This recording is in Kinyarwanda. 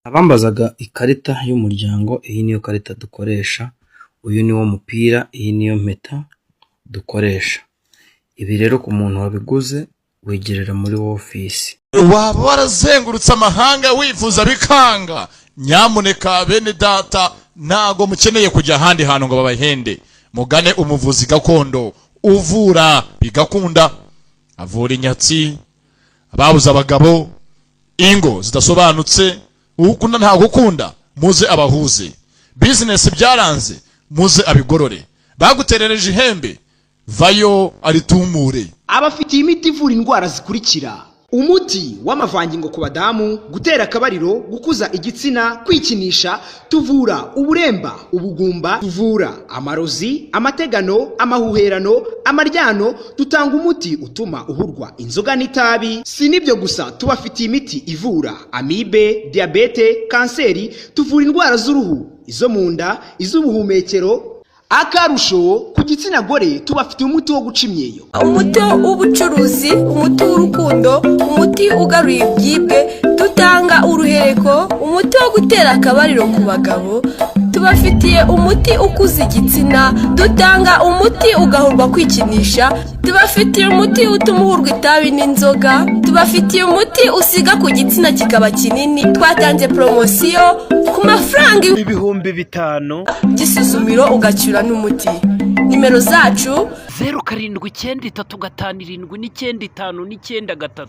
Abambazaga ikarita y'umuryango, iyi niyo karita dukoresha, uyu niwo mupira, iyi niyo mpeta dukoresha. Ibi rero ku muntu wabiguze wigerera muri office. Waba warazengurutse amahanga wifuza bikanga, nyamuneka bene data ntago mukeneye kujya ahandi hantu ngo babahende. Mugane umuvuzi gakondo uvura bigakunda, avura inyatsi, ababuza abagabo, ingo zidasobanutse, ukunda nta gukunda, muze abahuze. Business byaranze, muze abigorore. Baguterereje ihembe, vayo aritumure. Abafitiye imiti ivura indwara zikurikira: umuti w'amavangingo ku badamu, gutera akabariro, gukuza igitsina, kwikinisha, tuvura uburemba, ubugumba, tuvura amarozi, amategano, amahuherano, amaryano, dutanga umuti utuma uhurwa inzoga n'itabi. Si nibyo gusa, tubafitiye imiti ivura amibe, diabete, kanseri, tuvura indwara z'uruhu, izo mu nda, iz'ubuhumekero. Akarusho ku gitsina gore tubafitiye umuti wo guca imyeyo, umuti w'ubucuruzi, umuti w'urukundo, umuti ugaruye ibyibwe, dutanga uruhereko, umuti wo gutera akabariro ku bagabo, tubafitiye umuti ukuza igitsina, dutanga umuti ugahurwa kwikinisha, tubafitiye umuti utuma uhurwa itabi n'inzoga, tubafitiye umuti usiga ku gitsina kikaba kinini. Twatanze promosiyo ku mafaranga 5,000 gisuzumiro ugacyura n'umuti. Nimero zacu 0793577993.